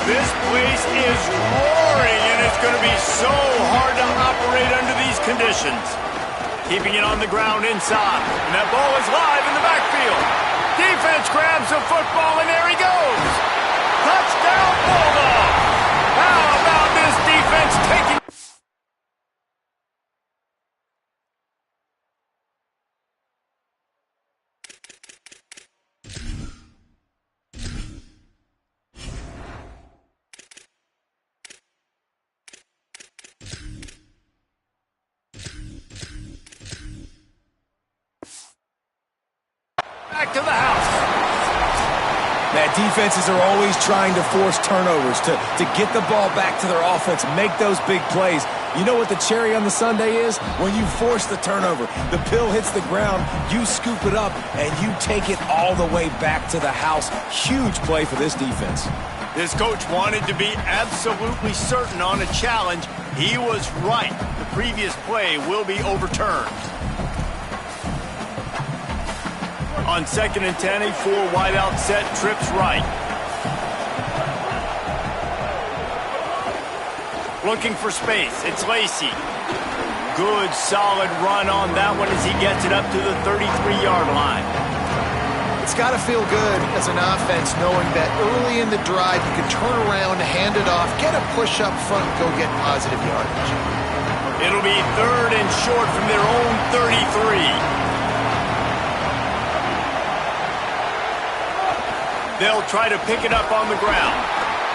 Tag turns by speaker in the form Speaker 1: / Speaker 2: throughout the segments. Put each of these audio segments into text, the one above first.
Speaker 1: This place is roaring, and it's going to be so hard to operate under these conditions. Keeping it on the ground inside, and that ball is live in the backfield. Defense grabs the football, and there he goes. Touchdown, Bulldogs! How about this defense taking... Back to the house.
Speaker 2: Man, defenses are always trying to force turnovers to get the ball back to their offense, make those big plays. You know what the cherry on the sundae is? When you force the turnover, the pill hits the ground, you scoop it up, and you take it all the way back to the house. Huge play for this defense.
Speaker 1: This coach wanted to be absolutely certain on a challenge. He was right. The previous play will be overturned. On 2nd and 10, a 4-wideout set, trips right. Looking for space, it's Lacey. Good, solid run on that one as he gets it up to the 33-yard line.
Speaker 3: It's got to feel good as an offense knowing that early in the drive you can turn around, hand it off, get a push up front, go get positive yardage.
Speaker 1: It'll be 3rd and short from their own 33. They'll try to pick it up on the ground.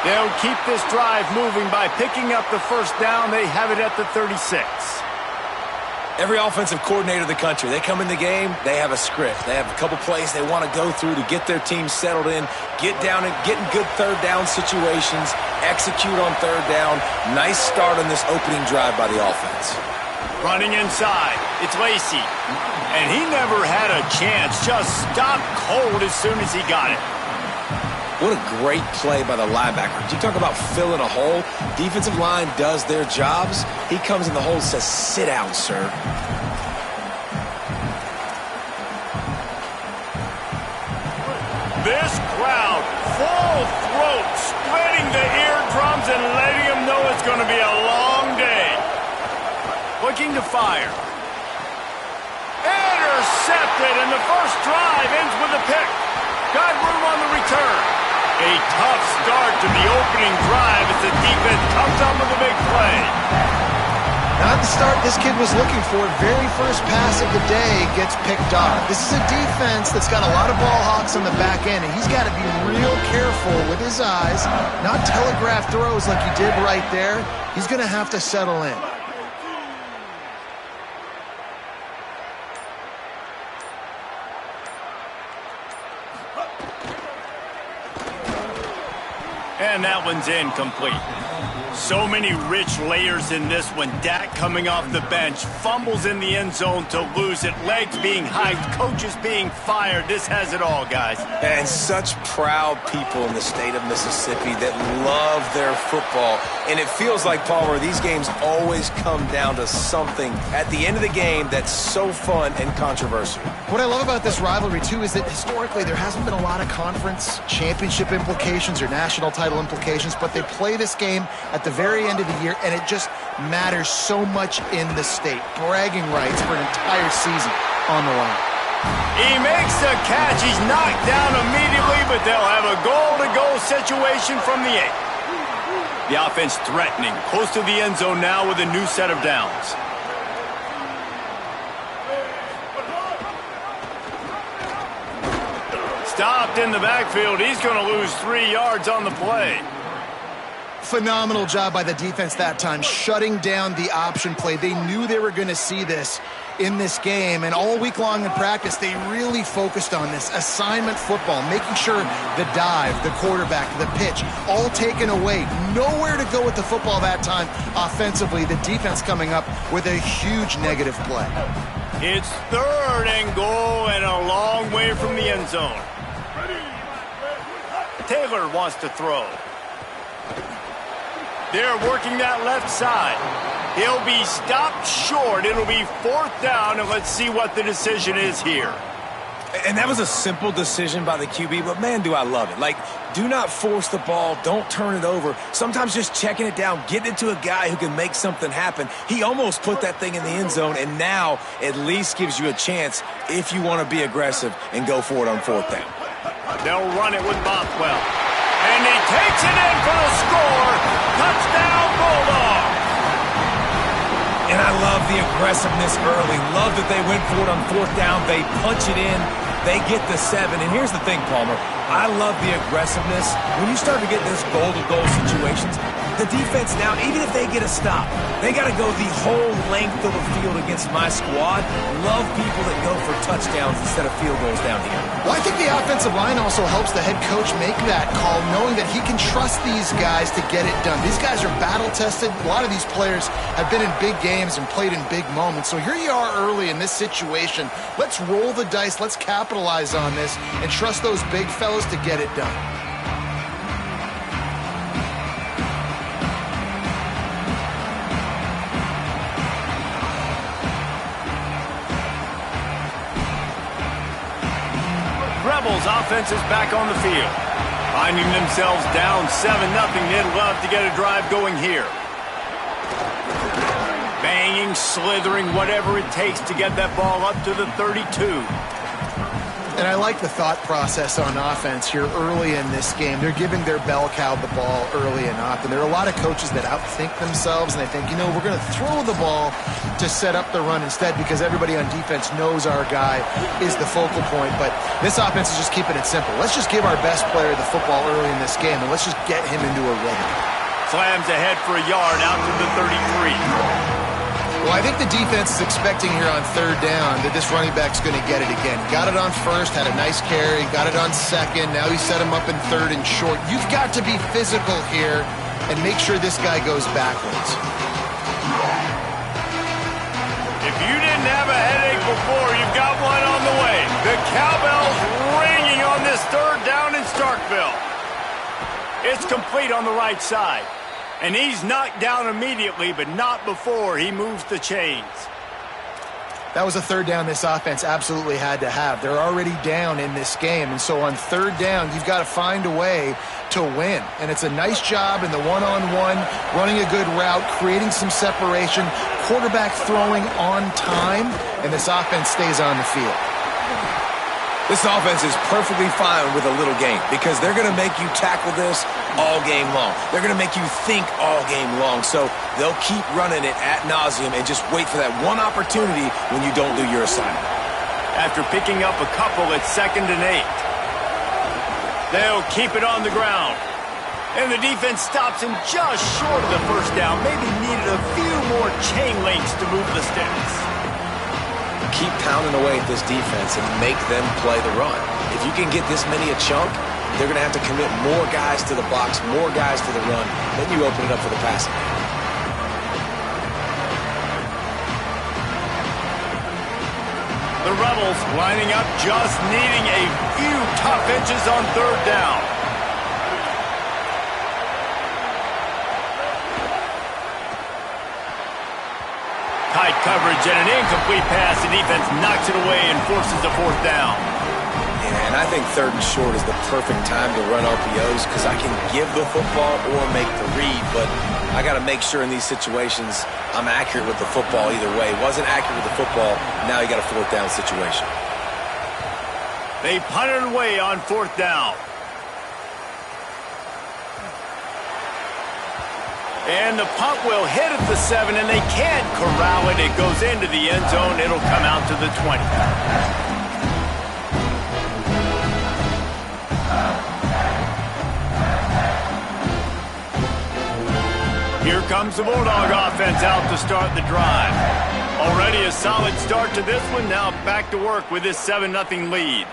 Speaker 1: They'll keep this drive moving by picking up the first down. They have it at the 36.
Speaker 2: Every offensive coordinator in the country, they come in the game, they have a script. They have a couple plays they want to go through to get their team settled in, get down and get in good third down situations, execute on third down. Nice start on this opening drive by the offense.
Speaker 1: Running inside, it's Lacey. And he never had a chance, just stopped cold as soon as he got it.
Speaker 2: What a great play by the linebacker. You talk about filling a hole. Defensive line does their jobs. He comes in the hole and says, sit down, sir.
Speaker 1: This crowd, full throat, splitting the eardrums and letting them know it's going to be a long day. Looking to fire. Intercepted, and the first drive ends with a pick. Got room on the return. A tough start to the opening drive as the defense comes up with a big play.
Speaker 3: Not the start this kid was looking for. Very first pass of the day gets picked off. This is a defense that's got a lot of ball hawks on the back end, and he's got to be real careful with his eyes, not telegraph throws like he did right there. He's going to have to settle in.
Speaker 1: And that one's incomplete. So many rich layers in this one. Dak coming off the bench, fumbles in the end zone to lose it, legs being hiked, coaches being fired. This has it all, guys.
Speaker 2: And such proud people in the state of Mississippi that love their football. And it feels like, Palmer, these games always come down to something at the end of the game that's so fun and controversial.
Speaker 3: What I love about this rivalry, too, is that historically there hasn't been a lot of conference championship implications or national title implications, but they play this game at the very end of the year, and it just matters so much in the state. Bragging rights for an entire season on the line.
Speaker 1: He makes the catch. He's knocked down immediately, but they'll have a goal-to-goal situation from the 8. The offense threatening, close to the end zone now with a new set of downs. Stopped in the backfield. He's going to lose 3 yards on the play.
Speaker 3: Phenomenal job by the defense that time, shutting down the option play. They knew they were going to see this in this game, and all week long in practice, they really focused on this assignment football, making sure the dive, the quarterback, the pitch, all taken away. Nowhere to go with the football that time offensively. The defense coming up with a huge negative play.
Speaker 1: It's 3rd and goal and a long way from the end zone. Taylor wants to throw. They're working that left side. He'll be stopped short. It'll be 4th down, and let's see what the decision is here.
Speaker 2: And that was a simple decision by the QB, but man, do I love it. Like, do not force the ball. Don't turn it over. Sometimes just checking it down, getting it to a guy who can make something happen. He almost put that thing in the end zone, and now at least gives you a chance if you want to be aggressive and go for it on fourth down.
Speaker 1: They'll run it with Bothwell. And he takes it in for the score. Touchdown, Bulldogs.
Speaker 2: And I love the aggressiveness early. Love that they went for it on fourth down. They punch it in. They get the 7. And here's the thing, Palmer. I love the aggressiveness. When you start to get this goal-to-goal situations, the defense now, even if they get a stop, they got to go the whole length of the field against my squad. Love people that go for touchdowns instead of field goals down here.
Speaker 3: Well, I think the offensive line also helps the head coach make that call, knowing that he can trust these guys to get it done. These guys are battle-tested. A lot of these players have been in big games and played in big moments. So here you are early in this situation. Let's roll the dice. Let's capitalize on this and trust those big fellas to get it done.
Speaker 1: Rebels offense is back on the field. Finding themselves down 7-0, they'd love to get a drive going here. Banging, slithering, whatever it takes to get that ball up to the 32.
Speaker 3: And I like the thought process on offense here early in this game. They're giving their bell cow the ball early and often. There are a lot of coaches that outthink themselves, and they think, you know, we're going to throw the ball to set up the run instead because everybody on defense knows our guy is the focal point. But this offense is just keeping it simple. Let's just give our best player the football early in this game, and let's just get him into a rhythm.
Speaker 1: Slams ahead for a yard out to the 33.
Speaker 3: Well, I think the defense is expecting here on third down that this running back's going to get it again. Got it on first, had a nice carry, got it on second. Now he set him up in third and short. You've got to be physical here and make sure this guy goes backwards.
Speaker 1: If you didn't have a headache before, you've got one on the way. The cowbell's ringing on this third down in Starkville. It's complete on the right side. And he's knocked down immediately, but not before he moves the chains.
Speaker 3: That was a third down this offense absolutely had to have. They're already down in this game, and so on third down, you've got to find a way to win. And it's a nice job in the one-on-one, running a good route, creating some separation, quarterback throwing on time, and this offense stays on the field.
Speaker 2: This offense is perfectly fine with a little game because they're going to make you tackle this all game long. They're going to make you think all game long. So they'll keep running it ad nauseum and just wait for that one opportunity when you don't do your assignment.
Speaker 1: After picking up a couple at 2nd and 8. They'll keep it on the ground. And the defense stops him just short of the first down. Maybe needed a few more chain links to move the sticks.
Speaker 2: Keep pounding away at this defense and make them play the run. If you can get this many a chunk, they're going to have to commit more guys to the box, more guys to the run. Then you open it up for the passing.
Speaker 1: The Rebels lining up, just needing a few tough inches on third down. Tight coverage and an incomplete pass. The defense knocks it away and forces a fourth down.
Speaker 2: Yeah, and I think 3rd and short is the perfect time to run RPOs because I can give the football or make the read, but I got to make sure in these situations I'm accurate with the football either way. Wasn't accurate with the football, now you got a fourth down situation.
Speaker 1: They punt it away on fourth down. And the punt will hit at the 7, and they can't corral it. It goes into the end zone. It'll come out to the 20. Here comes the Bulldog offense out to start the drive. Already a solid start to this one. Now back to work with this 7-0 lead.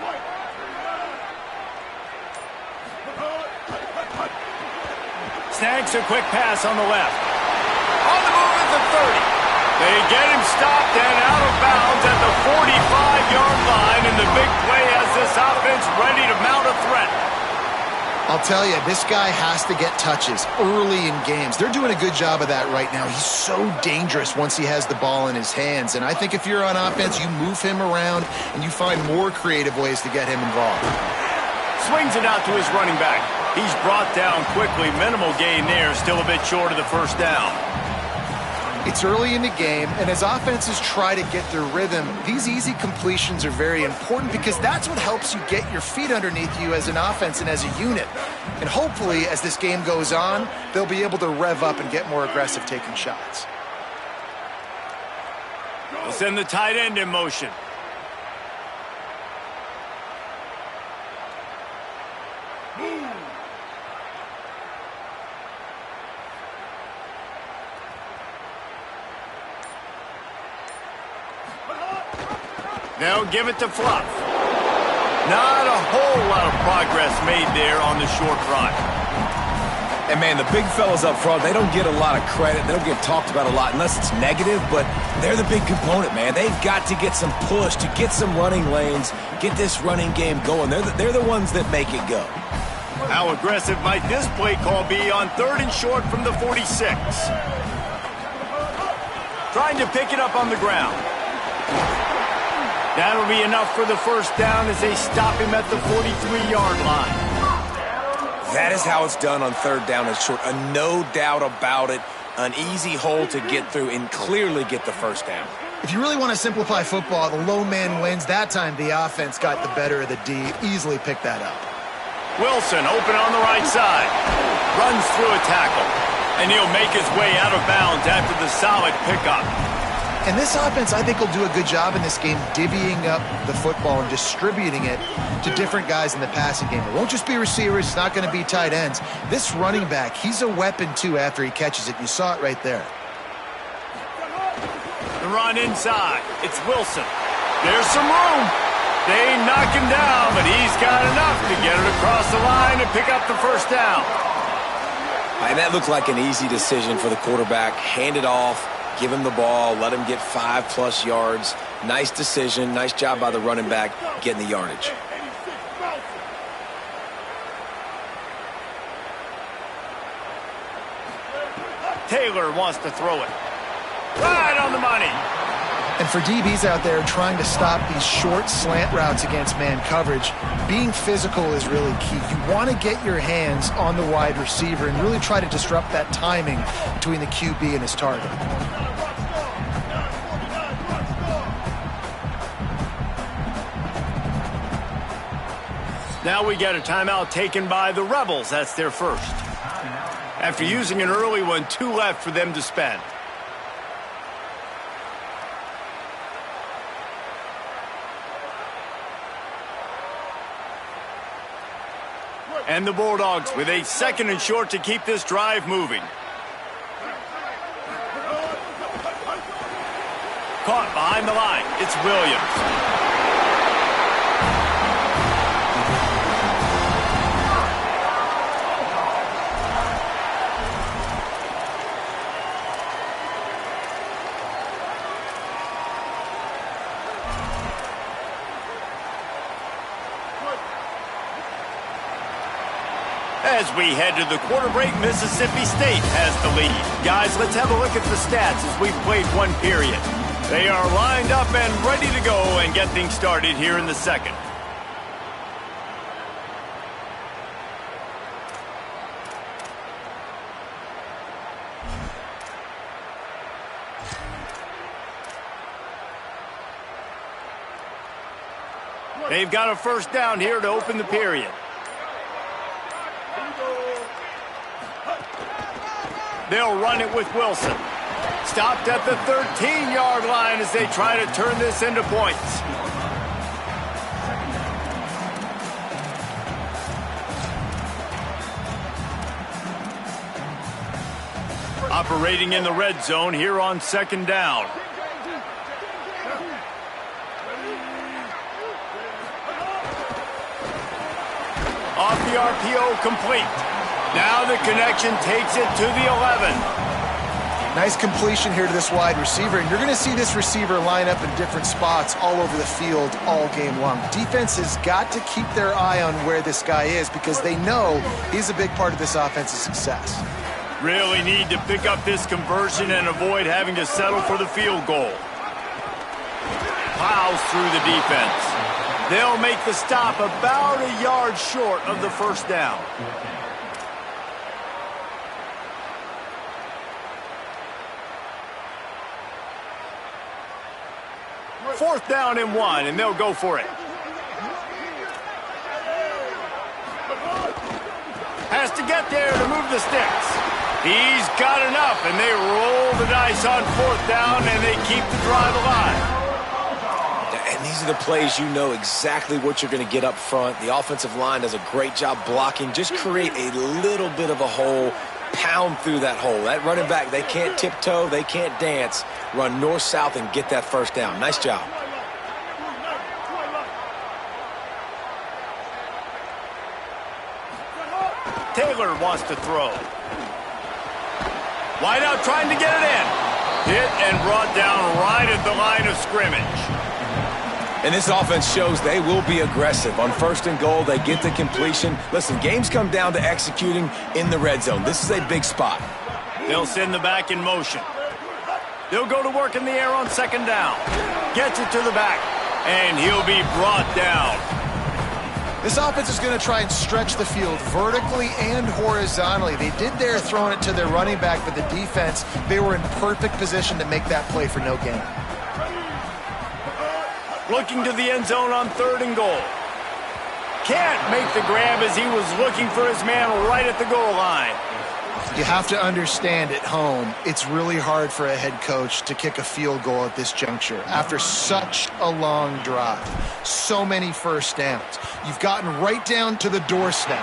Speaker 1: Snags a quick pass on the left. On the move at the 30. They get him stopped and out of bounds at the 45-yard line, and the big play has this offense ready to mount a threat.
Speaker 3: I'll tell you, this guy has to get touches early in games. They're doing a good job of that right now. He's so dangerous once he has the ball in his hands. And I think if you're on offense, you move him around and you find more creative ways to get him involved.
Speaker 1: Swings it out to his running back. He's brought down quickly. Minimal gain there. Still a bit short of the first down.
Speaker 3: It's early in the game, and as offenses try to get their rhythm, these easy completions are very important because that's what helps you get your feet underneath you as an offense and as a unit. And hopefully, as this game goes on, they'll be able to rev up and get more aggressive taking shots.
Speaker 1: We'll send the tight end in motion. Now give it to Fluff. Not a whole lot of progress made there on the short run.
Speaker 2: And, man, the big fellas up front, they don't get a lot of credit. They don't get talked about a lot unless it's negative, but they're the big component, man. They've got to get some push, to get some running lanes, get this running game going. They're the ones that make it go.
Speaker 1: How aggressive might this play call be on 3rd and short from the 46? Trying to pick it up on the ground. That'll be enough for the first down as they stop him at the 43-yard line.
Speaker 2: That is how it's done on 3rd down and short. No doubt about it. An easy hole to get through and clearly get the first down.
Speaker 3: If you really want to simplify football, the low man wins. That time the offense got the better of the D. Easily picked that up.
Speaker 1: Wilson open on the right side. Runs through a tackle. And he'll make his way out of bounds after the solid pickup.
Speaker 3: And this offense, I think, will do a good job in this game divvying up the football and distributing it to different guys in the passing game. It won't just be receivers. It's not going to be tight ends. This running back, he's a weapon, too, after he catches it. You saw it right there.
Speaker 1: The run inside. It's Wilson. There's some room. They knock him down, but he's got enough to get it across the line and pick up the first down.
Speaker 2: And that looked like an easy decision for the quarterback. Hand it off. Give him the ball, let him get 5+ yards. Nice decision, nice job by the running back getting the yardage.
Speaker 1: Taylor wants to throw it. Right on the money.
Speaker 3: And for DBs out there trying to stop these short slant routes against man coverage, being physical is really key. You want to get your hands on the wide receiver and really try to disrupt that timing between the QB and his target.
Speaker 1: Now we got a timeout taken by the Rebels. That's their first. After using an early one, 2 left for them to spend. And the Bulldogs with a 2nd and short to keep this drive moving. Caught behind the line. It's Williams. As we head to the quarter break, Mississippi State has the lead. Guys, let's have a look at the stats as we've played one period. They are lined up and ready to go and get things started here in the second. They've got a first down here to open the period. They'll run it with Wilson. Stopped at the 13-yard line as they try to turn this into points. Operating in the red zone here on 2nd down. Off the RPO, complete. Now the connection takes it to the 11.
Speaker 3: Nice completion here to this wide receiver, and you're going to see this receiver line up in different spots all over the field all game long. Defense has got to keep their eye on where this guy is because they know he's a big part of this offense's success.
Speaker 1: Really need to pick up this conversion and avoid having to settle for the field goal. Plows through the defense. They'll make the stop about a yard short of the first down. Fourth down and 1, and they'll go for it. Has to get there to move the sticks. He's got enough, and they roll the dice on fourth down, and they keep the drive alive.
Speaker 2: And these are the plays you know exactly what you're going to get up front. The offensive line does a great job blocking. Just create a little bit of a hole, pound through that hole. That running back, they can't tiptoe, they can't dance. Run north-south and get that first down. Nice job.
Speaker 1: Taylor wants to throw. Wide out trying to get it in. Hit and brought down right at the line of scrimmage.
Speaker 2: And this offense shows they will be aggressive. On first and goal, they get the completion. Listen, games come down to executing in the red zone. This is a big spot.
Speaker 1: They'll send the back in motion. They'll go to work in the air on second down. Gets it to the back, and he'll be brought down.
Speaker 3: This offense is going to try and stretch the field vertically and horizontally. They did there throwing it to their running back, but the defense, they were in perfect position to make that play for no gain.
Speaker 1: Looking to the end zone on third and goal. Can't make the grab as he was looking for his man right at the goal line.
Speaker 3: You have to understand at home, it's really hard for a head coach to kick a field goal at this juncture after such a long drive. So many first downs. You've gotten right down to the doorstep.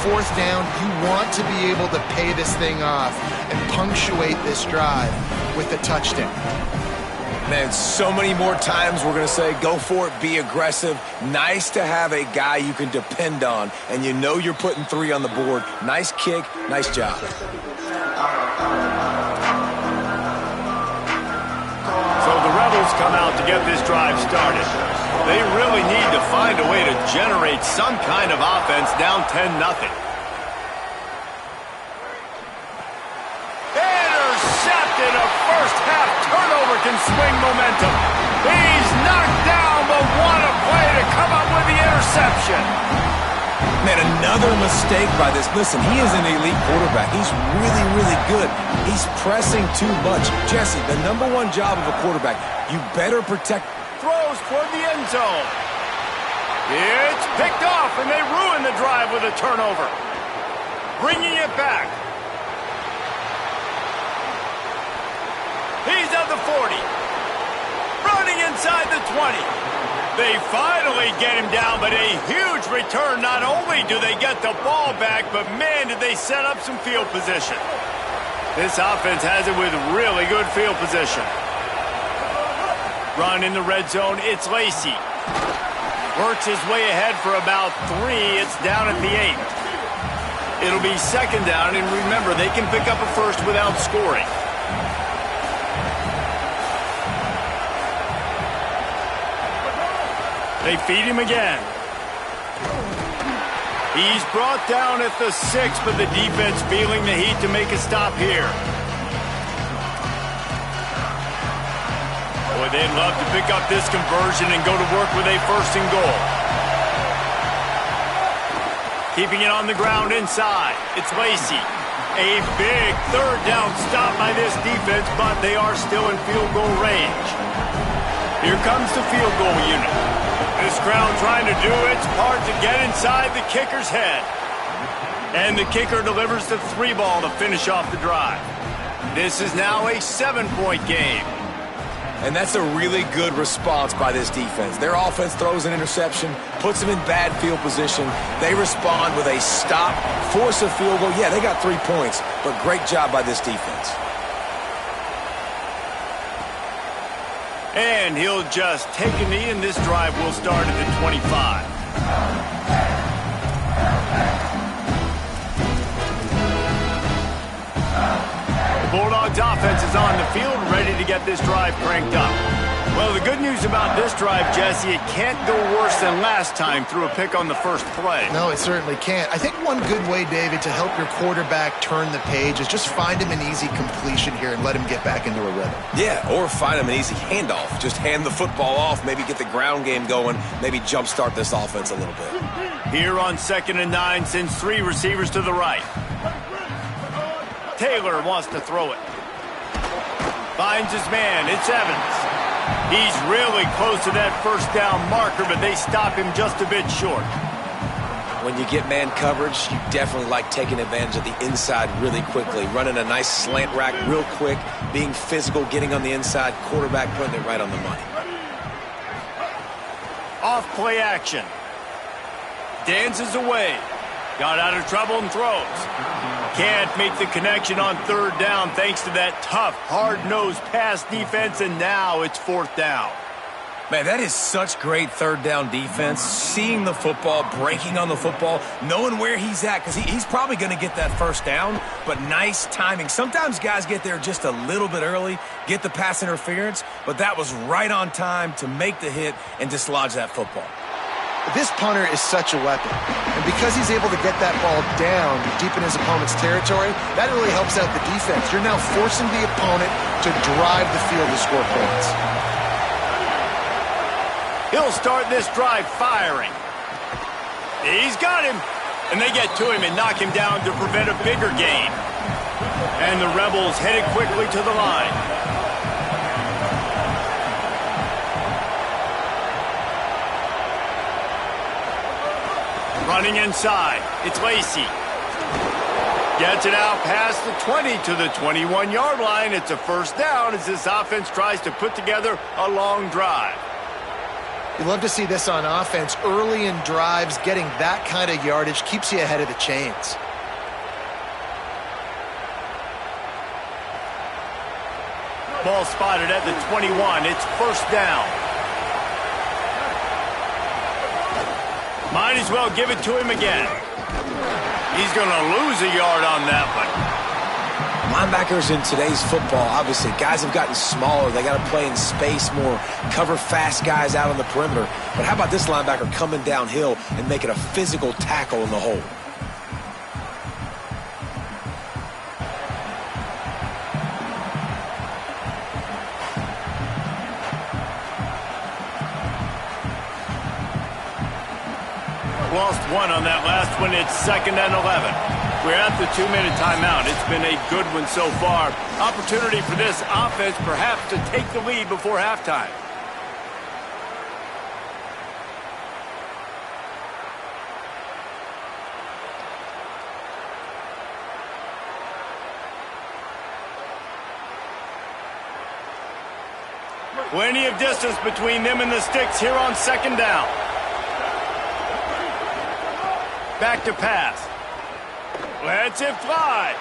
Speaker 3: Fourth down, you want to be able to pay this thing off and punctuate this drive with a touchdown.
Speaker 2: Man, so many more times we're going to say, go for it, be aggressive. Nice to have a guy you can depend on, and you know you're putting 3 on the board. Nice kick, nice job.
Speaker 1: So the Rebels come out to get this drive started. They really need to find a way to generate some kind of offense down 10-0. Intercepted. A first-half turnover can swing momentum. He's knocked down, but what a play to come up with the interception.
Speaker 2: Man, another mistake by this. Listen, he is an elite quarterback. He's really, really good. He's pressing too much. Jesse, the #1 job of a quarterback, you better protect.
Speaker 1: Throws toward the end zone. It's picked off, and they ruin the drive with a turnover. Bringing it back. He's at the 40. Running inside the 20. They finally get him down, but a huge return. Not only do they get the ball back, but man, did they set up some field position. This offense has it with really good field position. Run in the red zone, it's Lacey. Works his way ahead for about 3. It's down at the 8. It'll be second down, and remember, they can pick up a first without scoring. They feed him again. He's brought down at the 6, but the defense feeling the heat to make a stop here. Boy, they'd love to pick up this conversion and go to work with a first and goal. Keeping it on the ground inside. It's Lacey. A big third down stop by this defense, but they are still in field goal range. Here comes the field goal unit. This crowd trying to do its part to get inside the kicker's head. And the kicker delivers the 3 ball to finish off the drive. This is now a 7-point game.
Speaker 2: And that's a really good response by this defense. Their offense throws an interception, puts them in bad field position. They respond with a stop, force a field goal. Yeah, they got 3 points, but great job by this defense.
Speaker 1: And he'll just take a knee, and this drive will start at the 25. The Bulldogs Bulldogs offense is on the field, ready to get this drive cranked up. Well, the good news about this drive, Jesse, it can't go worse than last time through a pick on the first play.
Speaker 3: No, it certainly can't. I think one good way, David, to help your quarterback turn the page is just find him an easy completion here and let him get back into a rhythm.
Speaker 2: Yeah, or find him an easy handoff. Just hand the football off, maybe get the ground game going, maybe jumpstart this offense a little bit.
Speaker 1: Here on 2nd and 9, sends 3 receivers to the right. Taylor wants to throw it. Finds his man. It's Evans. He's really close to that first down marker, but they stop him just a bit short.
Speaker 2: When you get man coverage, you definitely like taking advantage of the inside really quickly, running a nice slant rack real quick, being physical, getting on the inside, quarterback putting it right on the money.
Speaker 1: Off play action. Dances away. Got out of trouble and throws. Can't make the connection on 3rd down thanks to that tough, hard-nosed pass defense, and now it's 4th down.
Speaker 2: Man, that is such great 3rd down defense. Seeing the football, breaking on the football, knowing where he's at, because he's probably going to get that first down, but nice timing. Sometimes guys get there just a little bit early, get the pass interference, but that was right on time to make the hit and dislodge that football.
Speaker 3: This punter is such a weapon, and because he's able to get that ball down deep in his opponent's territory, that really helps out the defense. You're now forcing the opponent to drive the field to score points.
Speaker 1: He'll start this drive firing. He's got him, and they get to him and knock him down to prevent a bigger gain. And the Rebels headed quickly to the line. Running inside, it's Lacey. Gets it out past the 20 to the 21-yard line. It's a first down as this offense tries to put together a long drive.
Speaker 3: You love to see this on offense. Early in drives, getting that kind of yardage keeps you ahead of the chains.
Speaker 1: Ball spotted at the 21. It's first down. Might as well give it to him again. He's going to lose a yard on that one.
Speaker 2: Linebackers in today's football, obviously, guys have gotten smaller. They got to play in space more, cover fast guys out on the perimeter. But how about this linebacker coming downhill and making a physical tackle in the hole?
Speaker 1: Lost 1 on that last one. It's 2nd and 11. We're at the 2-minute timeout. It's been a good one so far. Opportunity for this offense perhaps to take the lead before halftime. Plenty of distance between them and the sticks here on 2nd down. Back to pass. Lets it fly.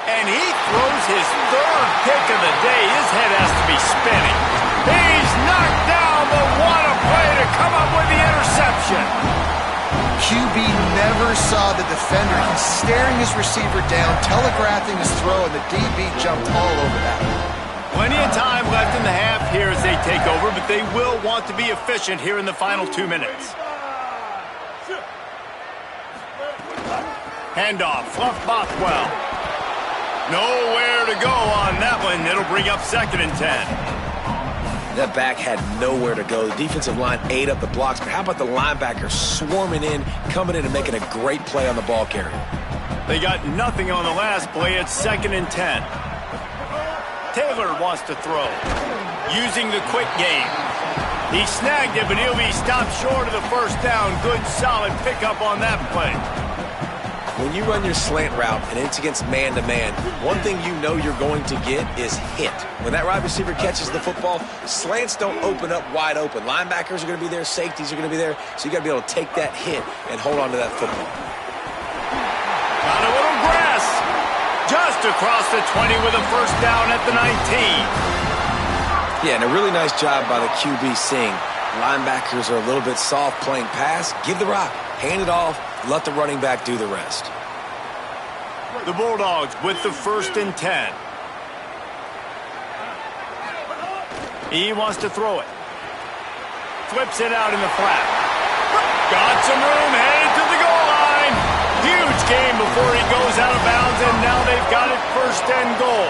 Speaker 1: And he throws his 3rd pick of the day. His head has to be spinning. He's knocked down, but what a play to come up with the interception.
Speaker 3: QB never saw the defender. He's staring his receiver down, telegraphing his throw, and the DB jumped all over that.
Speaker 1: Plenty of time left in the half here as they take over, but they will want to be efficient here in the final 2 minutes. Handoff, Fluff Bothwell. Nowhere to go on that one. It'll bring up 2nd and 10.
Speaker 2: That back had nowhere to go. The defensive line ate up the blocks, but how about the linebacker swarming in, coming in and making a great play on the ball carrier?
Speaker 1: They got nothing on the last play. It's 2nd and 10. Taylor wants to throw. Using the quick game. He snagged it, but he'll be stopped short of the first down. Good, solid pickup on that play.
Speaker 2: When you run your slant route and it's against man-to-man, one thing you know you're going to get is hit. When that wide receiver catches the football, slants don't open up wide open. Linebackers are going to be there, safeties are going to be there, so you got to be able to take that hit and hold on to that football.
Speaker 1: Got a little grass. Just across the 20 with a first down at the 19.
Speaker 2: Yeah, and a really nice job by the QB seeing. Linebackers are a little bit soft playing pass. Give the rock, hand it off, let the running back do the rest.
Speaker 1: The Bulldogs with the 1st and 10. He wants to throw it. Flips it out in the flat. Got some room, headed to the goal line. Huge game before he goes out of bounds, and now they've got it 1st and goal.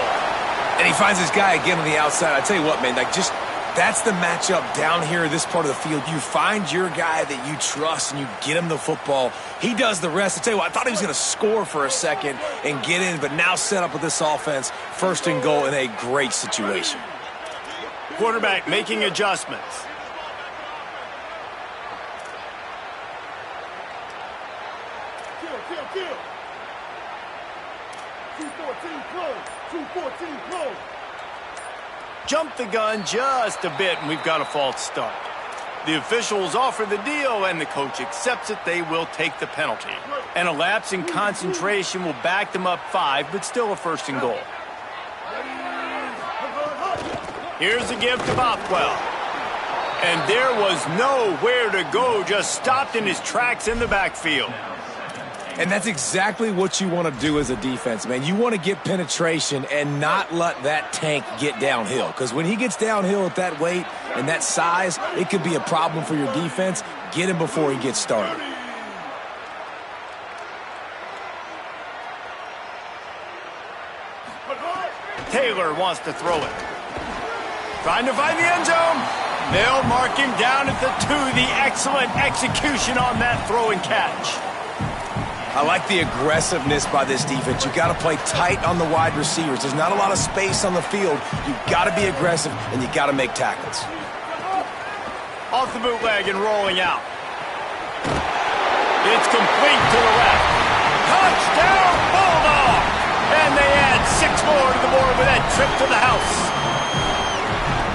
Speaker 2: And he finds his guy again on the outside. I tell you what, man, that's the matchup down here, this part of the field. You find your guy that you trust and you get him the football. He does the rest. I tell you what, I thought he was going to score for a second and get in, but now set up with this offense, 1st and goal in a great situation.
Speaker 1: Quarterback making adjustments.
Speaker 4: Kill. 214 close. 214 close.
Speaker 1: Jumped the gun just a bit, and we've got a false start. The officials offer the deal, and the coach accepts it. They will take the penalty. And a lapse in concentration will back them up 5, but still a 1st and goal. Here's a give to Bothwell. And there was nowhere to go, just stopped in his tracks in the backfield.
Speaker 2: And that's exactly what you want to do as a defense, man. You want to get penetration and not let that tank get downhill. Because when he gets downhill at that weight and that size, it could be a problem for your defense. Get him before he gets started.
Speaker 1: Taylor wants to throw it. Trying to find the end zone. They'll mark him down at the 2. The excellent execution on that throw and catch.
Speaker 2: I like the aggressiveness by this defense. You got to play tight on the wide receivers. There's not a lot of space on the field. You got to be aggressive, and you got to make tackles.
Speaker 1: Off the bootleg and rolling out. It's complete to the left. Touchdown, Bulldog! And they add 6 more to the board with that trip to the house.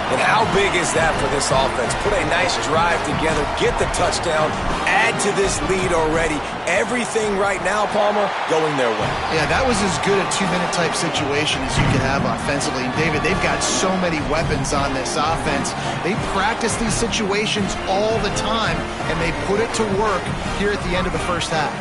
Speaker 2: And how big is that for this offense? Put a nice drive together, get the touchdown, add to this lead already. Everything right now, Palmer, going their way.
Speaker 3: Yeah, that was as good a 2-minute type situation as you could have offensively. And David, they've got so many weapons on this offense. They practice these situations all the time, and they put it to work here at the end of the 1st half.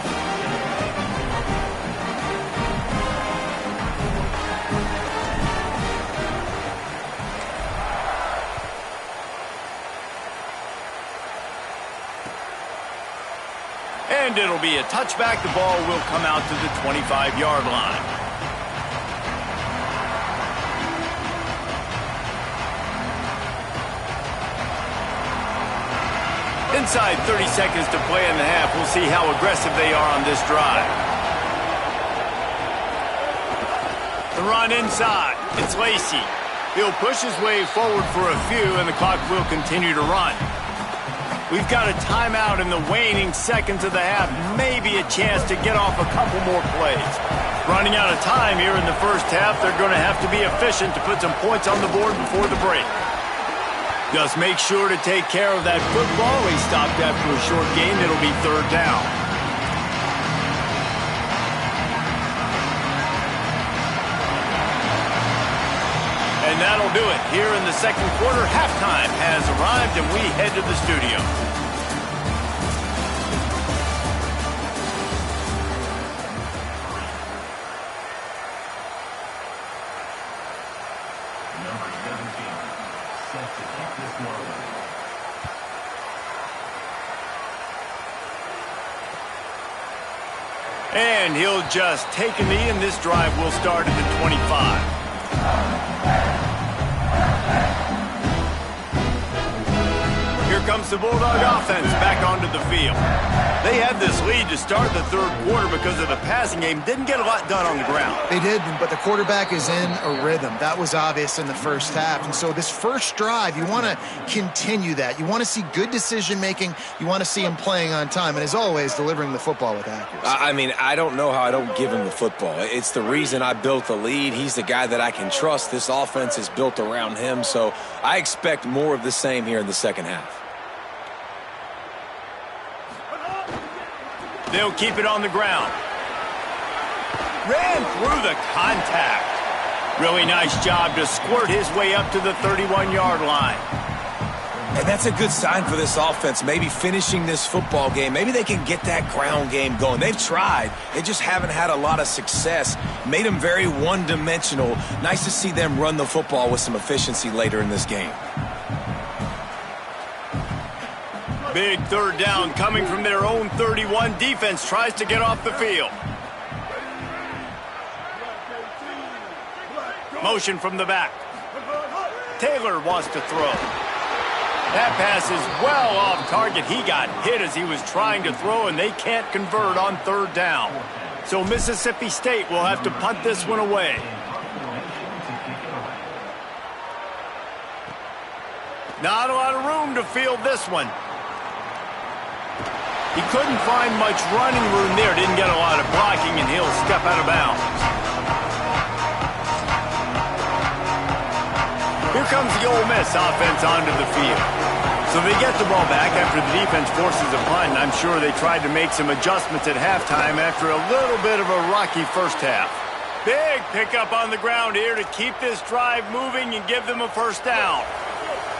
Speaker 1: And it'll be a touchback. The ball will come out to the 25-yard line. Inside 30 seconds to play in the half. We'll see how aggressive they are on this drive. The run inside. It's Lacey. He'll push his way forward for a few, and the clock will continue to run. We've got a timeout in the waning seconds of the half. Maybe a chance to get off a couple more plays. Running out of time here in the 1st half. They're going to have to be efficient to put some points on the board before the break. Just make sure to take care of that football. He stopped after a short gain. It'll be 3rd down. And that'll do it. Here in the 2nd quarter, halftime has arrived, and we head to the studio.
Speaker 4: Number 17, set to kick this one away.
Speaker 1: And he'll just take a knee, and this drive will start at the 25. Here comes the Bulldog offense back onto the field. They had this lead to start the 3rd quarter because of the passing game. Didn't get a lot done on the ground.
Speaker 3: They did, but the quarterback is in a rhythm. That was obvious in the 1st half. And so this 1st drive, you want to continue that. You want to see good decision-making. You want to see him playing on time. And as always, delivering the football with accuracy.
Speaker 2: I mean, I don't know how I don't give him the football. It's the reason I built the lead. He's the guy that I can trust. This offense is built around him. So I expect more of the same here in the 2nd half.
Speaker 1: They'll keep it on the ground. Ran through the contact. Really nice job to squirt his way up to the 31-yard line.
Speaker 2: And that's a good sign for this offense, maybe finishing this football game. Maybe they can get that ground game going. They've tried. They just haven't had a lot of success. Made them very one-dimensional. Nice to see them run the football with some efficiency later in this game.
Speaker 1: Big third down coming from their own 31. Defense tries to get off the field. Motion from the back. Taylor wants to throw. That pass is well off target. He got hit as he was trying to throw, and they can't convert on third down. So Mississippi State will have to punt this one away. Not a lot of room to field this one. He couldn't find much running room there. Didn't get a lot of blocking, and he'll step out of bounds. Here comes the Ole Miss offense onto the field. So they get the ball back after the defense forces a punt, and I'm sure they tried to make some adjustments at halftime after a little bit of a rocky first half. Big pickup on the ground here to keep this drive moving and give them a first down.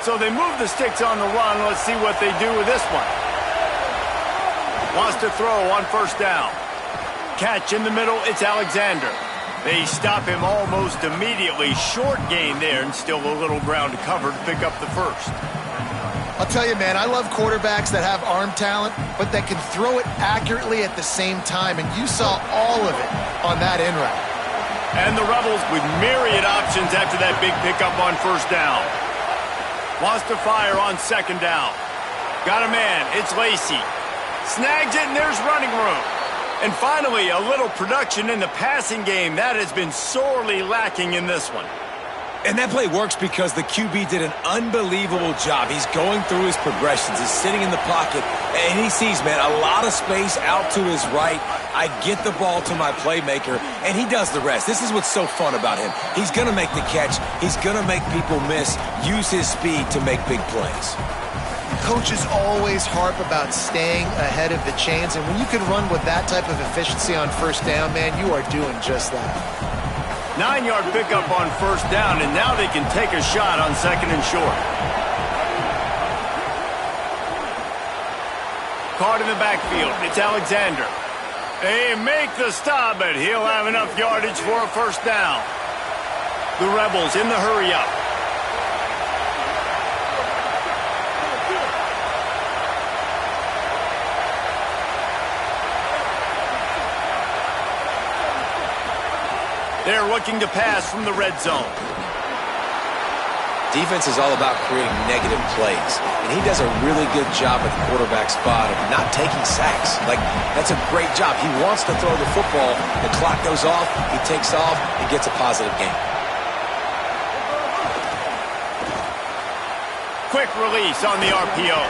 Speaker 1: So they move the sticks on the run. Let's see what they do with this one. Wants to throw on first down. Catch in the middle, it's Alexander. They stop him almost immediately. Short gain there, and still a little ground to cover to pick up the first.
Speaker 3: I'll tell you, man, I love quarterbacks that have arm talent, but that can throw it accurately at the same time, and you saw all of it on that in route.
Speaker 1: And the Rebels with myriad options after that big pickup on first down. Wants to fire on second down. Got a man, it's Lacey. Snags it, and there's running room. And finally, a little production in the passing game. That has been sorely lacking in this one.
Speaker 2: And that play works because the QB did an unbelievable job. He's going through his progressions. He's sitting in the pocket, and he sees, man, a lot of space out to his right. I get the ball to my playmaker, and he does the rest. This is what's so fun about him. He's going to make the catch. He's going to make people miss, use his speed to make big plays.
Speaker 3: Coaches always harp about staying ahead of the chains, and when you can run with that type of efficiency on first down, man, you are doing just that.
Speaker 1: 9-yard pickup on first down, and now they can take a shot on second and short. Caught in the backfield, it's Alexander. They make the stop, but he'll have enough yardage for a first down. The Rebels in the hurry-up. They're looking to pass from the red zone.
Speaker 2: Defense is all about creating negative plays, and he does a really good job at the quarterback spot of not taking sacks. Like, that's a great job. He wants to throw the football. The clock goes off. He takes off. He gets a positive gain.
Speaker 1: Quick release on the RPO.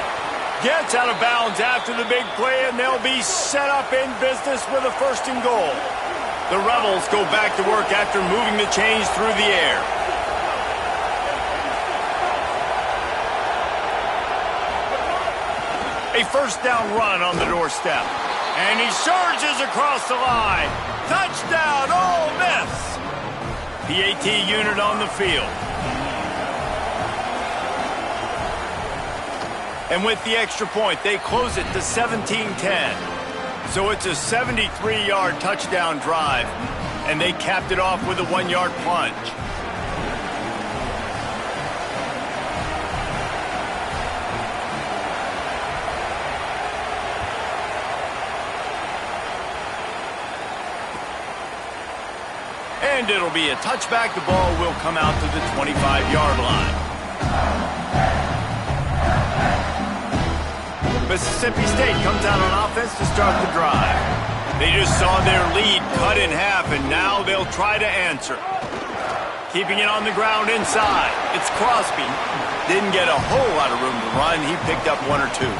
Speaker 1: Gets out of bounds after the big play, and they'll be set up in business with a first and goal. The Rebels go back to work after moving the chains through the air. A first down run on the doorstep. And he surges across the line. Touchdown, Ole Miss! PAT unit on the field. And with the extra point, they close it to 17-10. So it's a 73-yard touchdown drive, and they capped it off with a 1-yard plunge. And it'll be a touchback. The ball will come out to the 25-yard line. Mississippi State comes out on offense to start the drive. They just saw their lead cut in half, and now they'll try to answer. Keeping it on the ground inside. It's Crosby. Didn't get a whole lot of room to run. He picked up one or two.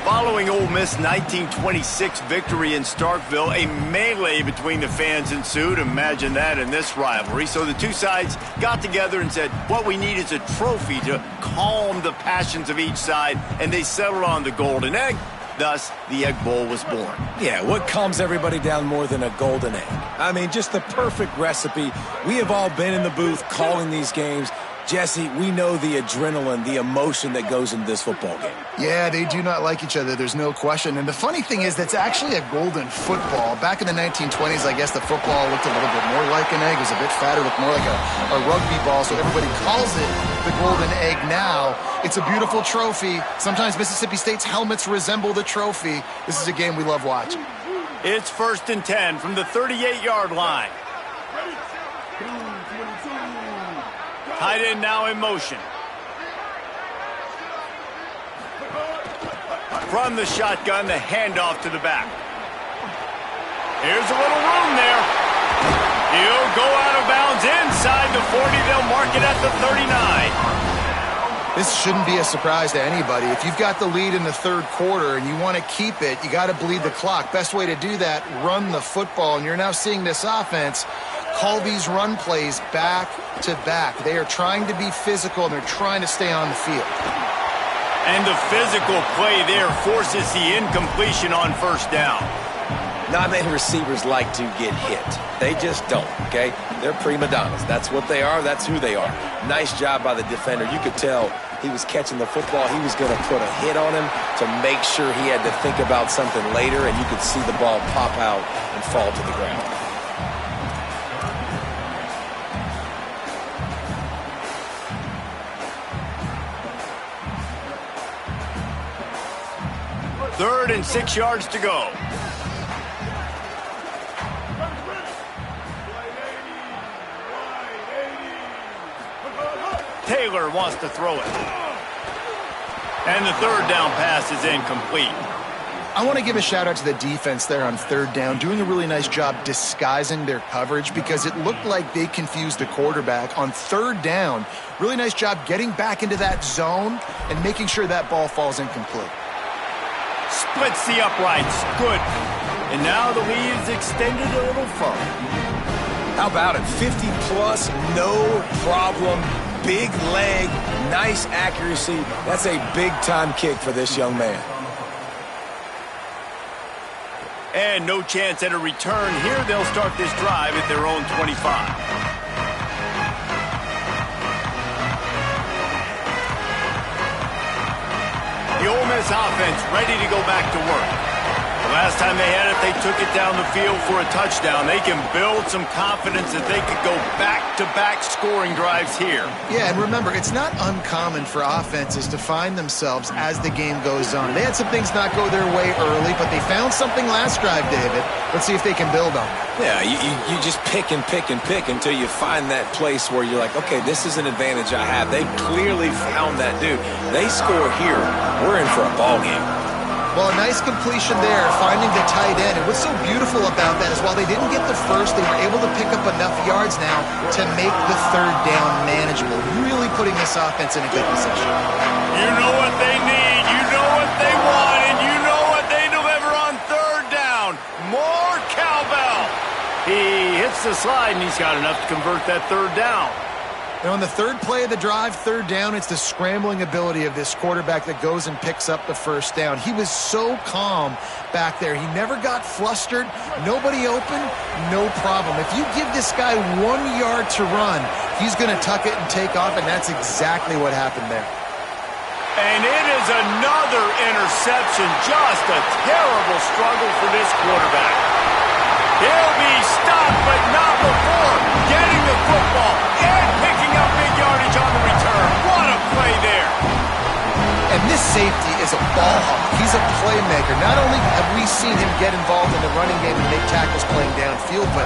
Speaker 1: Following Ole Miss' 1926 victory in Starkville, a melee between the fans ensued. Imagine that in this rivalry. So the two sides got together and said, what we need is a trophy to calm the passions of each side, and they settled on the golden egg. Thus, the Egg Bowl was born.
Speaker 2: Yeah, what calms everybody down more than a golden egg? I mean, just the perfect recipe. We have all been in the booth calling these games. Jesse, we know the adrenaline, the emotion that goes into this football game.
Speaker 3: Yeah, they do not like each other. There's no question. And the funny thing is, that's actually a golden football. Back in the 1920s, I guess the football looked a little bit more like an egg. It was a bit fatter, looked more like a rugby ball. So everybody calls it the golden egg now. It's a beautiful trophy. Sometimes Mississippi State's helmets resemble the trophy. This is a game we love watching.
Speaker 1: It's 1st and 10 from the 38-yard line. Tight end now in motion. From the shotgun, the handoff to the back. Here's a little room there. He'll go out of bounds inside the 40. They'll mark it at the 39.
Speaker 3: This shouldn't be a surprise to anybody. If you've got the lead in the third quarter and you want to keep it, you got to bleed the clock. Best way to do that, run the football. And you're now seeing this offense call these run plays back to back. They are trying to be physical, and they're trying to stay on the field.
Speaker 1: And the physical play there forces the incompletion on 1st down.
Speaker 2: Not many receivers like to get hit. They just don't, okay? They're prima donnas. That's what they are. That's who they are. Nice job by the defender. You could tell he was catching the football. He was going to put a hit on him to make sure he had to think about something later, and you could see the ball pop out and fall to the ground.
Speaker 1: Third and 6 yards to go. Taylor wants to throw it. And the 3rd down pass is incomplete.
Speaker 3: I want to give a shout out to the defense there on 3rd down, doing a really nice job disguising their coverage because it looked like they confused the quarterback on 3rd down. Really nice job getting back into that zone and making sure that ball falls incomplete.
Speaker 1: Splits the uprights. Good. And now the lead is extended a little further.
Speaker 2: How about it? 50-plus, no problem. Big leg, nice accuracy. That's a big-time kick for this young man.
Speaker 1: And no chance at a return here. They'll start this drive at their own 25. The Ole Miss offense ready to go back to work. The last time they had it, they took it down the field for a touchdown. They can build some confidence that they could go back-to-back scoring drives here.
Speaker 3: Yeah, and remember, it's not uncommon for offenses to find themselves as the game goes on. They had some things not go their way early, but they found something last drive, David. Let's see if they can build on it.
Speaker 2: Yeah, you just pick and pick and pick until you find that place where you're like, okay, this is an advantage I have. They clearly found that dude. They score here, we're in for a ball game.
Speaker 3: Well, a nice completion there, finding the tight end. And what's so beautiful about that is while they didn't get the first, they were able to pick up enough yards now to make the 3rd down manageable, really putting this offense in a good position.
Speaker 1: You know what they need, you know what they want, and you know what they deliver on 3rd down. More cowbell. He hits the slide, and he's got enough to convert that 3rd down.
Speaker 3: Now, on the 3rd play of the drive, 3rd down, it's the scrambling ability of this quarterback that goes and picks up the 1st down. He was so calm back there. He never got flustered. Nobody open, no problem. If you give this guy 1 yard to run, he's going to tuck it and take off, and that's exactly what happened there.
Speaker 1: And it is another interception. Just a terrible struggle for this quarterback. He'll be stopped, but not before getting the football and picking up big yardage on the return. What a play there.
Speaker 3: And this safety is a ball hawk. He's a playmaker. Not only have we seen him get involved in the running game and make tackles playing downfield, but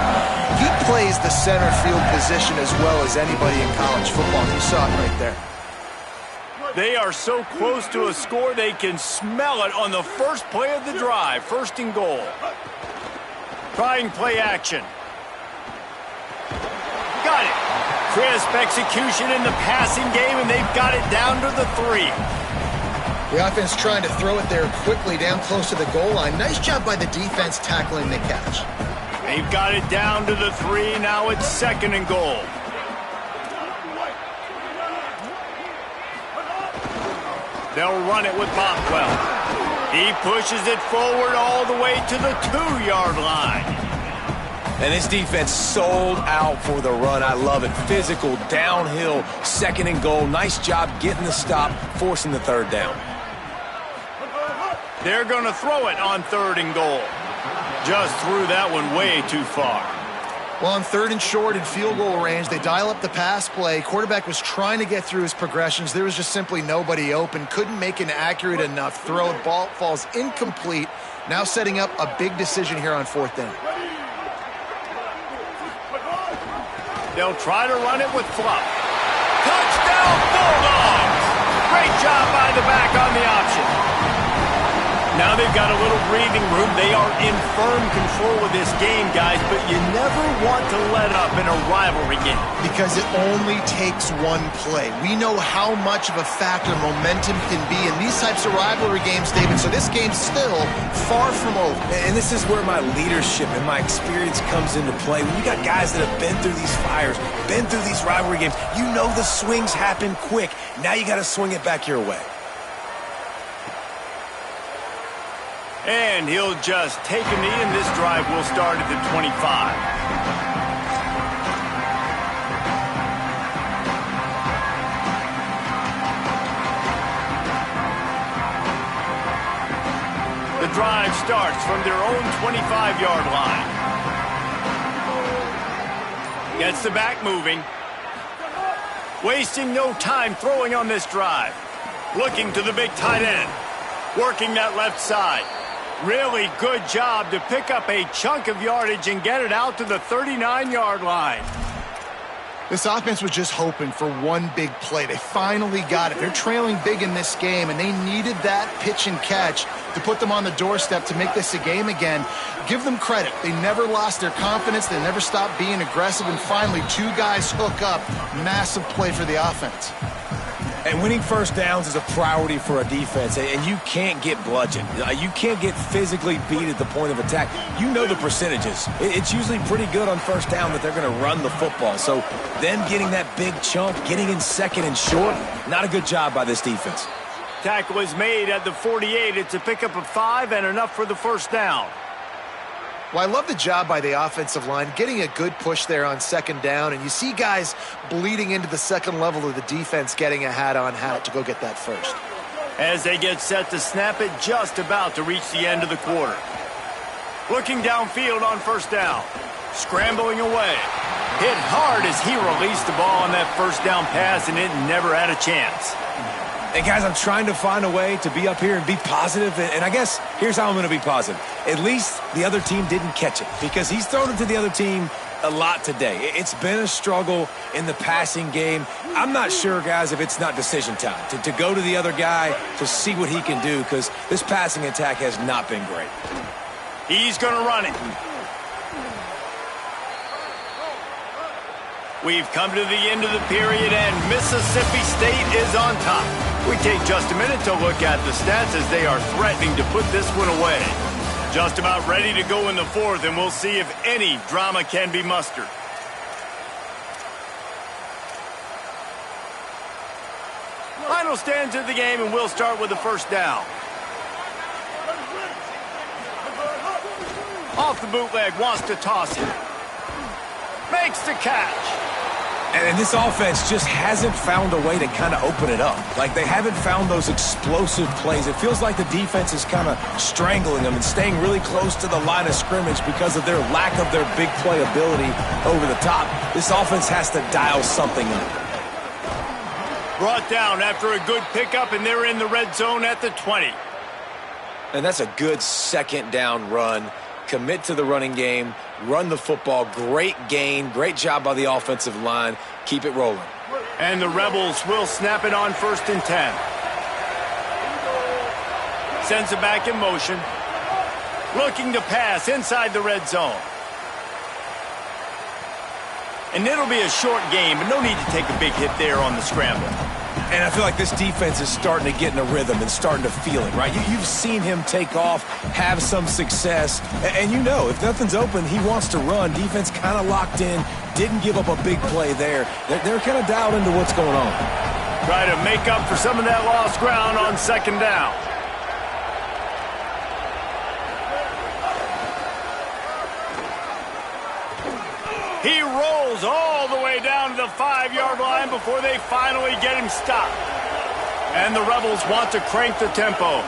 Speaker 3: he plays the center field position as well as anybody in college football. You saw it right there.
Speaker 1: They are so close to a score, they can smell it on the first play of the drive. 1st and goal. Trying play action. Got it. Crisp execution in the passing game, and they've got it down to the 3.
Speaker 3: The offense trying to throw it there quickly down close to the goal line. Nice job by the defense tackling the catch.
Speaker 1: They've got it down to the 3. Now it's 2nd and goal. They'll run it with Bothwell. He pushes it forward all the way to the 2-yard line.
Speaker 2: And this defense sold out for the run. I love it. Physical, downhill, second and goal. Nice job getting the stop, forcing the third down.
Speaker 1: They're going to throw it on third and goal. Just threw that one way too far.
Speaker 3: Well, on third and short in field goal range, they dial up the pass play. Quarterback was trying to get through his progressions. There was just simply nobody open. Couldn't make an accurate enough throw. The ball falls incomplete. Now setting up a big decision here on fourth down.
Speaker 1: They'll try to run it with Fluff. Touchdown, Bulldogs! Great job by the back on the option. Now they've got a little breathing room. They are in firm control of this game, guys, but you never want to let up in a rivalry game.
Speaker 3: Because it only takes one play. We know how much of a factor momentum can be in these types of rivalry games, David, so this game's still far from over.
Speaker 2: And this is where my leadership and my experience comes into play. When you got guys that have been through these fires, been through these rivalry games, you know the swings happen quick. Now you got to swing it back your way.
Speaker 1: And he'll just take a knee, and this drive will start at the 25. The drive starts from their own 25-yard line. Gets the back moving. Wasting no time throwing on this drive. Looking to the big tight end. Working that left side. Really good job to pick up a chunk of yardage and get it out to the 39-yard line.
Speaker 3: This offense was just hoping for one big play. They finally got it. They're trailing big in this game, and they needed that pitch and catch to put them on the doorstep to make this a game again. Give them credit. They never lost their confidence. They never stopped being aggressive, and finally, two guys hook up. Massive play for the offense.
Speaker 2: And winning first downs is a priority for a defense, and you can't get bludgeoned. You can't get physically beat at the point of attack. You know the percentages. It's usually pretty good on first down that they're going to run the football. So them getting that big chunk, getting in second and short, not a good job by this defense.
Speaker 1: Tackle is made at the 48. It's a pickup of 5 and enough for the first down.
Speaker 3: Well, I love the job by the offensive line, getting a good push there on second down, and you see guys bleeding into the second level of the defense getting a hat-on-hat to go get that first.
Speaker 1: As they get set to snap it, just about to reach the end of the quarter. Looking downfield on first down. Scrambling away. Hit hard as he released the ball on that first down pass, and it never had a chance.
Speaker 2: And guys, I'm trying to find a way to be up here and be positive, and I guess here's how I'm going to be positive. At least the other team didn't catch it, because he's thrown it to the other team a lot today. It's been a struggle in the passing game. I'm not sure, guys, if it's not decision time to go to the other guy to see what he can do, because this passing attack has not been great.
Speaker 1: He's going to run it. We've come to the end of the period, and Mississippi State is on top. We take just a minute to look at the stats as they are threatening to put this one away. Just about ready to go in the fourth, and we'll see if any drama can be mustered. Final stands of the game, and we'll start with the first down. Off the bootleg, wants to toss it. Makes the catch.
Speaker 2: And this offense just hasn't found a way to kind of open it up. Like, they haven't found those explosive plays. It feels like the defense is kind of strangling them and staying really close to the line of scrimmage because of their lack of their big play ability over the top. This offense has to dial something up.
Speaker 1: Brought down after a good pickup, and they're in the red zone at the 20.
Speaker 2: And that's a good second down run. Commit to the running game, run the football, great gain, great job by the offensive line. Keep it rolling.
Speaker 1: And the Rebels will snap it on 1st and 10. Sends it back in motion. Looking to pass inside the red zone. And it'll be a short game, but no need to take a big hit there on the scramble.
Speaker 2: And I feel like this defense is starting to get in a rhythm and starting to feel it, right? You've seen him take off, have some success, and you know if nothing's open, he wants to run. Defense kind of locked in, didn't give up a big play there. They're kind of dialed into what's going on.
Speaker 1: Try to make up for some of that lost ground on second down. He rolls all the way down to the 5-yard line before they finally get him stopped. And the Rebels want to crank the tempo.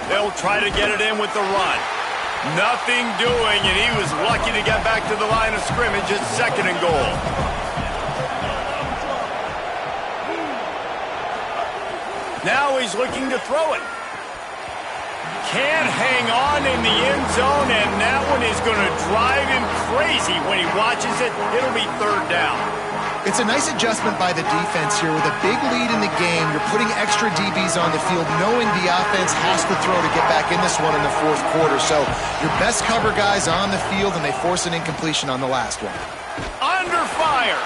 Speaker 1: They'll try to get it in with the run. Nothing doing, and he was lucky to get back to the line of scrimmage at 2nd and goal. Now he's looking to throw it. Can't hang on in the end zone, and that one is going to drive him crazy when he watches it. It'll be 3rd down.
Speaker 3: It's a nice adjustment by the defense here. With a big lead in the game, you're putting extra DBs on the field, knowing the offense has to throw to get back in this one in the 4th quarter. So your best cover guys on the field, and they force an incompletion on the last one.
Speaker 1: Under fire.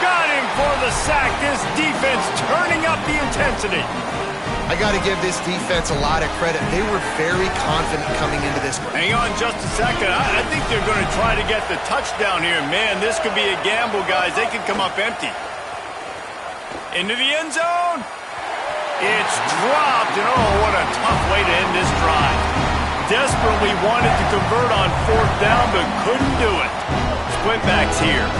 Speaker 1: Got him for the sack. This defense turning up the intensity.
Speaker 3: I got to give this defense a lot of credit. They were very confident coming into this one.
Speaker 1: Hang on just a second. I think they're going to try to get the touchdown here. Man, this could be a gamble, guys. They could come up empty. Into the end zone. It's dropped, and oh, what a tough way to end this drive. Desperately wanted to convert on 4th down, but couldn't do it. Split backs here.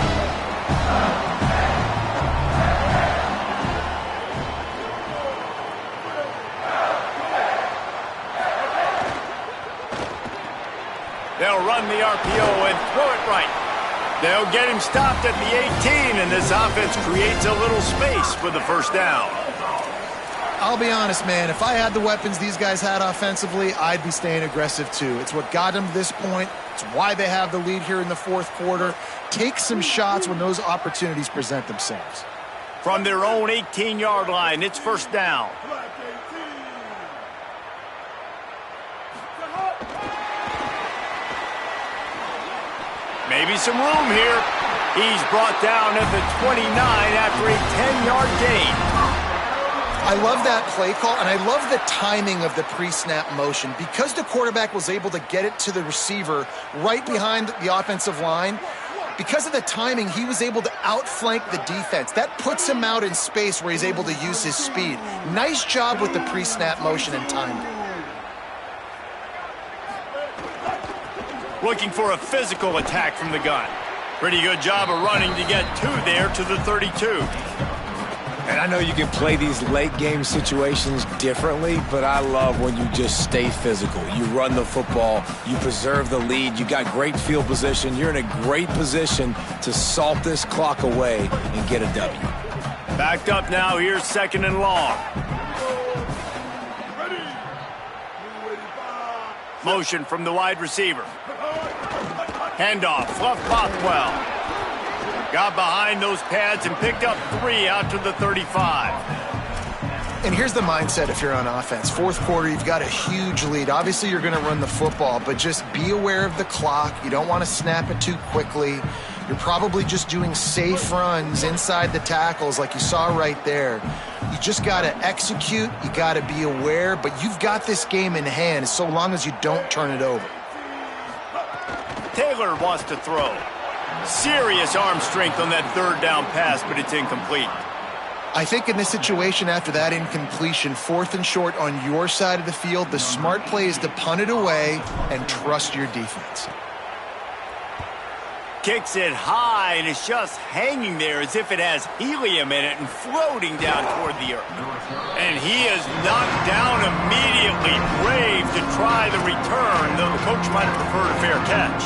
Speaker 1: They'll run the RPO and throw it right. They'll get him stopped at the 18, and this offense creates a little space for the 1st down.
Speaker 3: I'll be honest, man. If I had the weapons these guys had offensively, I'd be staying aggressive too. It's what got them to this point. It's why they have the lead here in the 4th quarter. Take some shots when those opportunities present themselves.
Speaker 1: From their own 18-yard line, it's 1st down. Maybe some room here. He's brought down at the 29 after a 10-yard gain.
Speaker 3: I love that play call, and I love the timing of the pre-snap motion. Because the quarterback was able to get it to the receiver right behind the offensive line, because of the timing, he was able to outflank the defense. That puts him out in space where he's able to use his speed. Nice job with the pre-snap motion and timing.
Speaker 1: Looking for a physical attack from the gun. Pretty good job of running to get 2 there to the 32.
Speaker 2: And I know you can play these late game situations differently, but I love when you just stay physical. You run the football, you preserve the lead, you got great field position, you're in a great position to salt this clock away and get a W.
Speaker 1: Backed up now, here's 2nd and long. Motion from the wide receiver. Handoff, Fluff Bothwell. Got behind those pads and picked up 3 out to the 35.
Speaker 3: And here's the mindset if you're on offense. 4th quarter, you've got a huge lead. Obviously, you're going to run the football, but just be aware of the clock. You don't want to snap it too quickly. You're probably just doing safe runs inside the tackles like you saw right there. You just got to execute. You got to be aware, but you've got this game in hand so long as you don't turn it over.
Speaker 1: Taylor wants to throw. Serious arm strength on that 3rd down pass, but it's incomplete.
Speaker 3: I think in this situation after that incompletion, 4th and short on your side of the field, the smart play is to punt it away and trust your defense.
Speaker 1: Kicks it high, and it's just hanging there as if it has helium in it and floating down toward the earth. And he is knocked down immediately, brave to try the return, though the coach might have preferred a fair catch.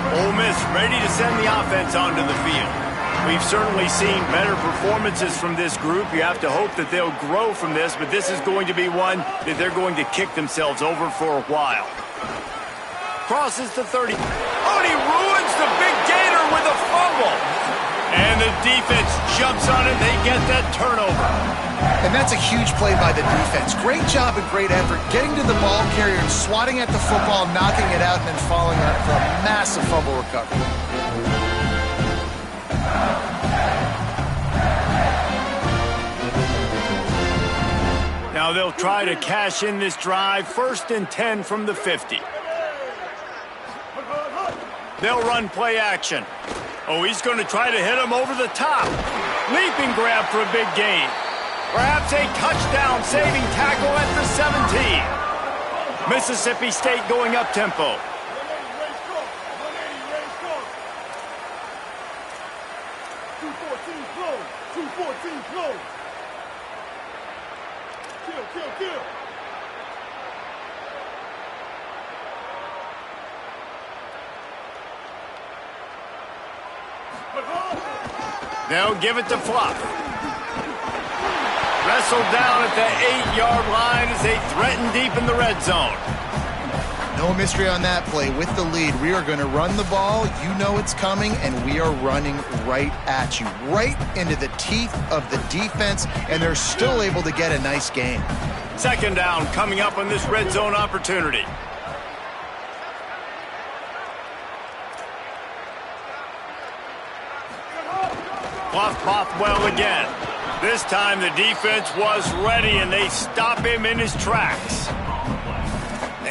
Speaker 1: Ole Miss ready to send the offense onto the field. We've certainly seen better performances from this group. You have to hope that they'll grow from this, but this is going to be one that they're going to kick themselves over for a while. Crosses the 30. Oh, and he ruins the big gator with a fumble. And the defense jumps on it. They get that turnover.
Speaker 3: And that's a huge play by the defense. Great job and great effort getting to the ball carrier and swatting at the football, knocking it out, and then falling on it for a massive fumble recovery.
Speaker 1: Now they'll try to cash in this drive. 1st and 10 from the 50. They'll run play action. Oh, he's going to try to hit him over the top. Leaping grab for a big gain. Perhaps a touchdown-saving tackle at the 17. Mississippi State going up tempo. They'll give it to Fluff. Wrestled down at the 8-yard line as they threaten deep in the red zone.
Speaker 3: No mystery on that play. With the lead, we are going to run the ball. You know it's coming, and we are running right at you, right into the teeth of the defense, and they're still able to get a nice gain.
Speaker 1: Second down coming up on this red zone opportunity. Fluff Bothwell again. This time the defense was ready, and they stop him in his tracks.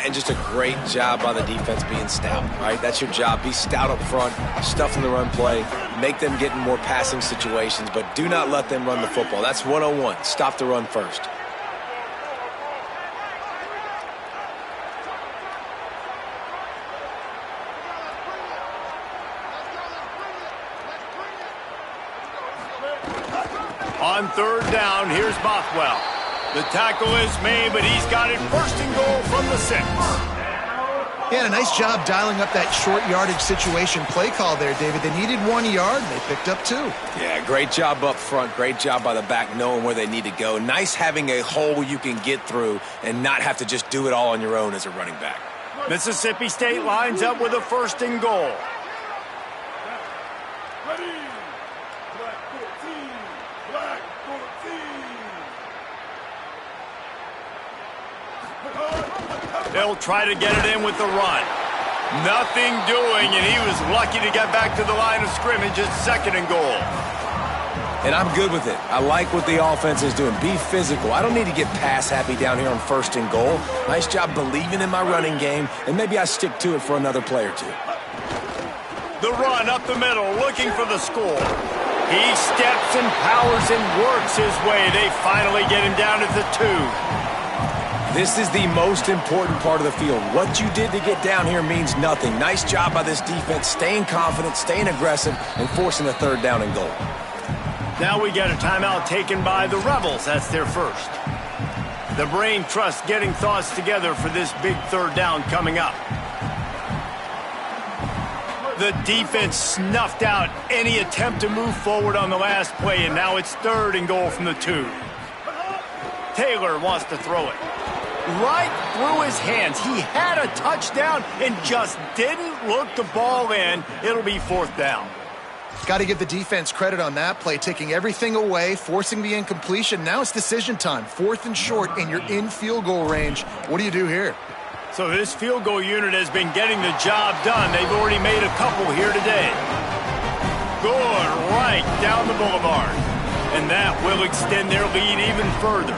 Speaker 2: And just a great job by the defense being stout, right? That's your job. Be stout up front, stuff in the run play, make them get in more passing situations, but do not let them run the football. That's 101. Stop the run first.
Speaker 1: On third down, here's Bothwell. The tackle is made, but he's got it first and goal from the 6.
Speaker 3: Yeah, a nice job dialing up that short yardage situation play call there, David. They needed 1 yard, and they picked up 2.
Speaker 2: Yeah, great job up front. Great job by the back knowing where they need to go. Nice having a hole you can get through and not have to just do it all on your own as a running back.
Speaker 1: Mississippi State lines up with a first and goal. They'll try to get it in with the run. Nothing doing, and he was lucky to get back to the line of scrimmage at second and goal.
Speaker 2: And I'm good with it. I like what the offense is doing. Be physical. I don't need to get pass happy down here on first and goal. Nice job believing in my running game, and maybe I stick to it for another play or two.
Speaker 1: The run up the middle, looking for the score. He steps and powers and works his way. They finally get him down at the 2.
Speaker 2: This is the most important part of the field. What you did to get down here means nothing. Nice job by this defense, staying confident, staying aggressive, and forcing a third down and goal.
Speaker 1: Now we get a timeout taken by the Rebels. That's their first. The brain trust getting thoughts together for this big third down coming up. The defense snuffed out any attempt to move forward on the last play, and now it's third and goal from the 2. Taylor wants to throw it. Right through his hands. He had a touchdown and just didn't look the ball in. It'll be fourth down.
Speaker 3: Got to give the defense credit on that play, taking everything away, forcing the incompletion. Now it's decision time. 4th and short, and you're in field goal range. What do you do here?
Speaker 1: So this field goal unit has been getting the job done. They've already made a couple here today. Good, right down the boulevard. And that will extend their lead even further.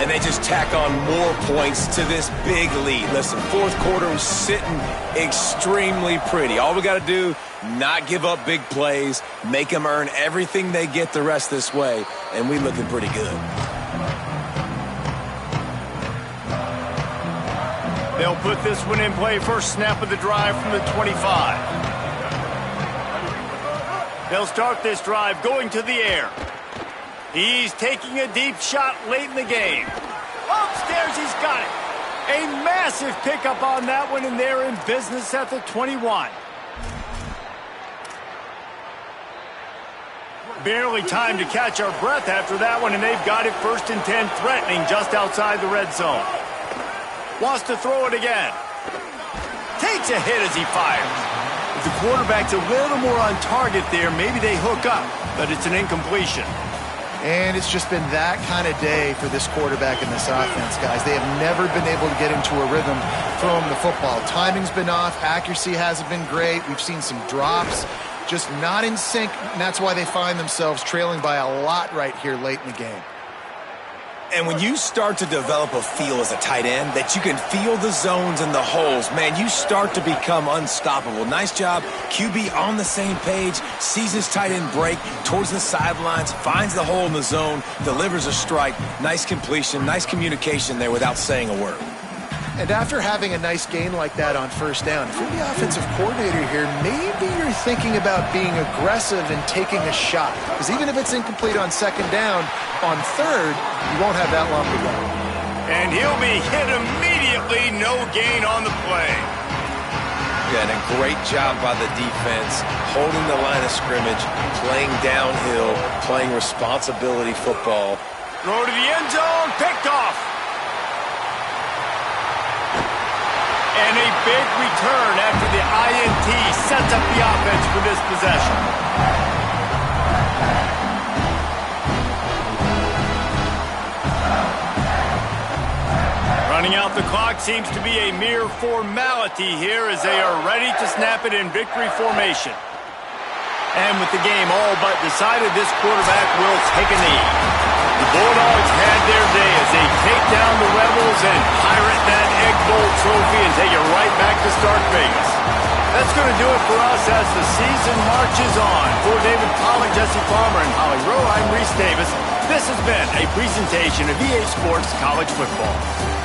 Speaker 2: And they just tack on more points to this big lead. Listen, fourth quarter is sitting extremely pretty. All we got to do, not give up big plays, make them earn everything they get the rest this way, and we looking pretty good.
Speaker 1: They'll put this one in play. First snap of the drive from the 25. They'll start this drive going to the air. He's taking a deep shot late in the game. Upstairs, he's got it. A massive pickup on that one, and they're in business at the 21. Barely time to catch our breath after that one, and they've got it first and 10, threatening just outside the red zone. Wants to throw it again. Takes a hit as he fires. If the quarterback's a little more on target there, maybe they hook up, but it's an incompletion.
Speaker 3: And it's just been that kind of day for this quarterback and this offense, guys. They have never been able to get into a rhythm throwing the football. Timing's been off. Accuracy hasn't been great. We've seen some drops, just not in sync, and that's why they find themselves trailing by a lot right here late in the game.
Speaker 2: And when you start to develop a feel as a tight end that you can feel the zones and the holes, man, you start to become unstoppable. Nice job. QB on the same page, sees his tight end break towards the sidelines, finds the hole in the zone, delivers a strike. Nice completion, nice communication there without saying a word.
Speaker 3: And after having a nice gain like that on first down, if you're the offensive coordinator here, maybe you're thinking about being aggressive and taking a shot. Because even if it's incomplete on second down, on third, you won't have that long to go.
Speaker 1: And he'll be hit immediately, no gain on the play.
Speaker 2: Yeah, and a great job by the defense, holding the line of scrimmage, playing downhill, playing responsibility football.
Speaker 1: Throw to the end zone, picked off. And a big return after the INT sets up the offense for this possession. Running out the clock seems to be a mere formality here as they are ready to snap it in victory formation. And with the game all but decided, this quarterback will take a knee. The Bulldogs had their day as they take down the Rebels and pirate that Egg Bowl trophy and take it right back to Stark Vegas. That's going to do it for us as the season marches on. For David Pollock, Jesse Palmer, and Holly Rowe, I'm Reese Davis. This has been a presentation of EA Sports College Football.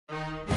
Speaker 3: it.